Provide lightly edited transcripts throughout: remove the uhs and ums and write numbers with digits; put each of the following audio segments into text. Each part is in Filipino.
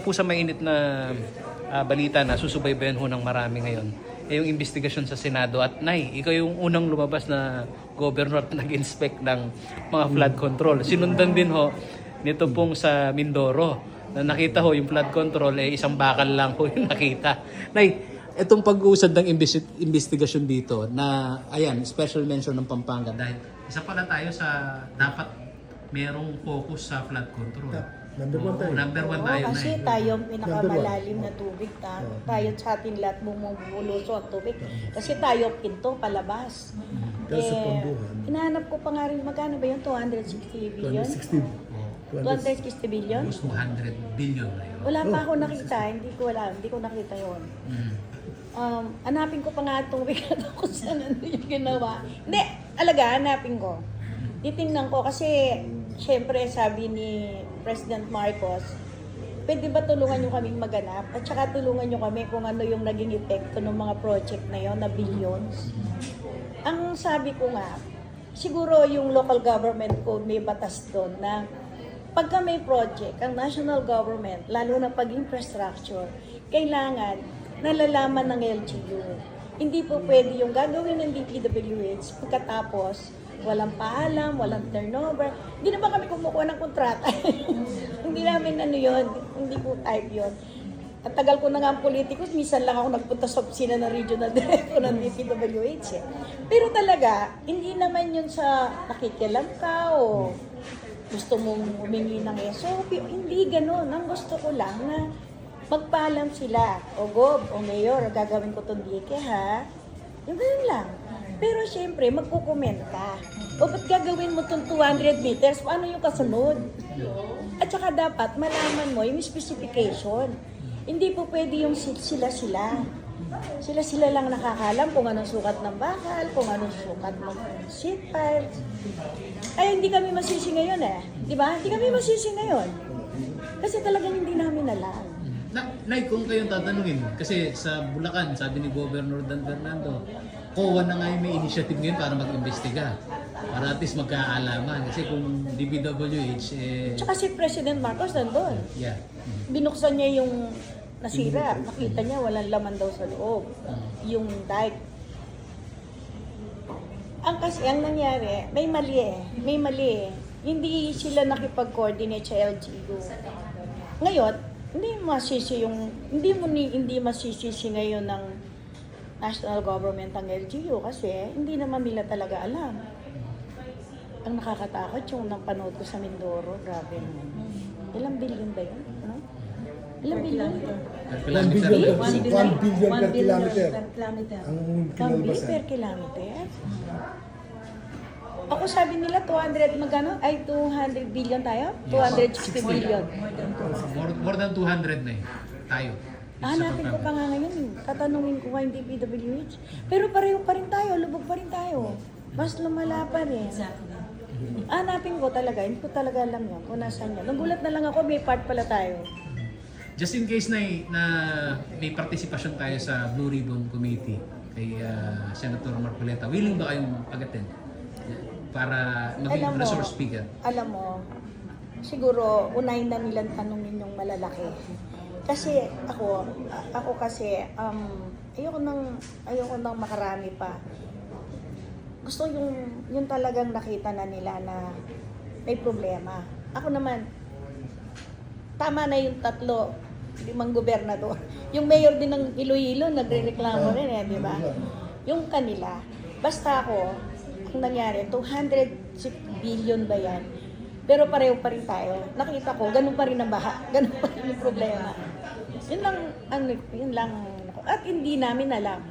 Po sa mainit na balita na susubaybayan ho ng marami ngayon, yung investigasyon sa Senado. At Nay, ikaw yung unang lumabas na governor na nag-inspect ng mga flood control. Sinundan din ho nito pong sa Mindoro na nakita ho yung flood control, isang bakal lang ho yung nakita. Nay, itong pag-uusad ng investigasyon dito na, ayan, special mention ng Pampanga dahil isa pala tayo sa dapat merong focus sa flood control. Number one tayo. Number one tayo na Kasi tayo ang pinakamalalim na tubig. Tayo sa ating lahat bumubuluso ang tubig. Kasi tayo pinto palabas. Pero sa Ponduhan, hinahanap ko pa nga rin, magkano ba yun? 260 billion? 260 billion? 200 billion na yun. Wala pa ako nakita, hindi ko nakita yun. Hanapin ko pa nga itong wikado kung saan ano yung ginawa. Hindi, alaga, hanapin ko. Titingnan ko kasi, syempre sabi ni President Marcos, pwede ba tulungan nyo kaming maganap? At saka tulungan nyo kami kung ano yung naging epekto ng mga project na yon na billions. Ang sabi ko nga, siguro yung local government code may batas doon na pagka may project, ang national government, lalo na pag-infrastructure, kailangan nalalaman ng LGU. Hindi po pwede yung gagawin ng DPWH pagkatapos walang paalam, walang turnover. Hindi naman kami kumukuha ng kontrata. Hindi namin ano yun, hindi po type yun. At tagal ko na nga ang politikus, minsan lang ako nagpunta sa opisina ng regional director ng DPWH eh. Pero talaga, hindi naman yun sa nakikialam ka o gusto mong humingi ng SOP. Hindi ganun. Ang gusto ko lang na magpaalam sila. O Gob, o Mayor, gagawin ko itong dike ha. Yung ganun lang. Pero syempre, magkukomenta. O ba't gagawin mo itong 200 meters? Paano yung kasunod? At saka dapat malaman mo yung specification. Hindi po pwede yung sila-sila. Sila-sila lang nakakalam kung anong sukat ng bakal, kung anong sukat ng sheet piles. Ay, hindi kami masisi ngayon eh. Di ba? Hindi kami masisi ngayon. Kasi talagang hindi namin alam. Nay, kung kayong tatanungin, kasi sa Bulacan, sabi ni Governor Dan Fernando, COA na nga yung may initiative ngayon para mag-imbestiga. Para at least magkaalaman. Kasi kung DPWH, Tsaka si President Marcos nandun. yeah. Binuksan niya yung nasira. Nakita niya walang laman daw sa loob. Yung dike. Ang nangyari, may mali eh. Hindi sila nakipag-coordinate sa LGU. Ngayon, hindi masisisi ngayon ng national government ang LGU kasi hindi naman nila talaga alam. Ang nakakatakot yung napanood ko sa Mindoro, grabe naman. Ilang billion ba yun? Ano? Ilang billion? 1 billion per kilometer. Ang 1 kinalabas billion per kilometer? Ako sabi nila 200 magano? Ay 200 billion tayo? 260 billion. More than 200 na tayo. Hanapin ko pa nga ngayon. Tatanungin ko nga yung DPWH. Pero pareho pa rin tayo, lubog pa rin tayo. Mas lumala pa rin. Hanapin ko talaga, hindi ko talaga alam yun kung nasaan yun. Nagulat na lang ako, may part pala tayo. Just in case na may participation tayo sa Blue Ribbon Committee kay Senator Marcoleta, willing ba kayong pag-attend? Para maging resource speaker? Alam mo, siguro unahin na nilang tanungin yung malalaki. Kasi ako kasi, ayoko nang makarami pa. Gusto yung talagang nakita na nila na may problema. Ako naman, tama na yung 5 gobernador. Yung mayor din ng Iloilo, nagre-reklamo rin di ba? Yung kanila. Basta ako, ang nangyari, 206 billion ba yan? Pero pareho pa rin tayo. Nakita ko, ganun pa rin ang baha. Ganun pa rin yung problema. Yun lang. At hindi namin alam.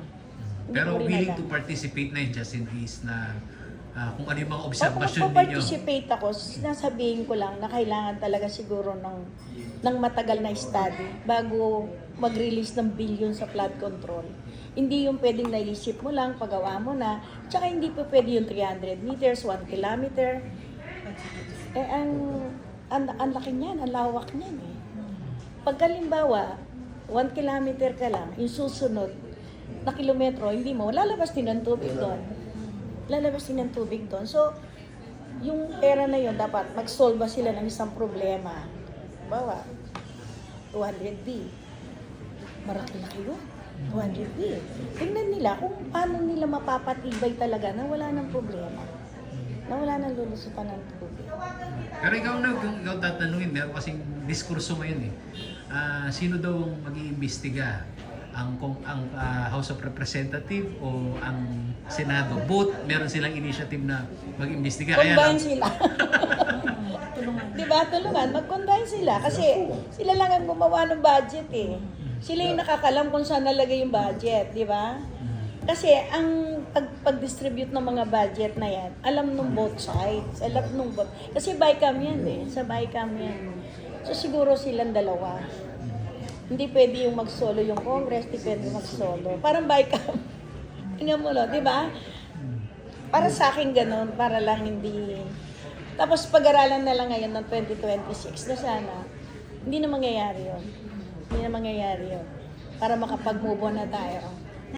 Pero willing to participate na just in case na kung ano yung mga observation ninyo. Participate ako, sinasabihin ko lang na kailangan talaga siguro ng matagal na study bago mag-release ng billion sa flood control. Hindi yung pwedeng naisip mo lang, pagawa mo na. Tsaka hindi pa pwede yung 300 meters, 1 kilometer. Ang laki niyan, ang lawak niyan eh. Pagkalimbawa, 1 kilometer ka lang, yung susunod na kilometro, hindi mo, lalabas din ang tubig doon. So, yung pera na yun, dapat mag-solve sila ng isang problema. Bawa, 200B. Maraki-laki yun. 200B. Tingnan nila kung paano nila mapapatibay talaga na wala ng problema. Na wala nang lulusutan ng tubig. Pero kung ikaw tatanungin, meron kasing diskurso ngayon eh. Sino daw ang mag-iimbestiga? Ang House of Representative o ang Senado? Both meron silang initiative na mag-imbestiga. Combine sila. Diba? Tulungan. Mag-combine sila. Kasi sila lang ang gumawa ng budget eh. Sila yung nakakalam kung saan nalagay yung budget. Diba? Kasi ang pag-distribute ng mga budget na yan, alam nung both sides. Alam nung both. Kasi BICAM yan eh. Sa BICAM yan. So siguro silang dalawa. Hindi pwede yung mag-solo yung Congress, hindi pwede mag-solo. Parang BICAM. Tingnan mo, di ba? Para sa akin ganun, para lang hindi... Tapos pag-aralan na lang ngayon ng 2026 na sana, hindi na mangyayari yun. Hindi na mangyayari yun. Para makapag-move on na tayo.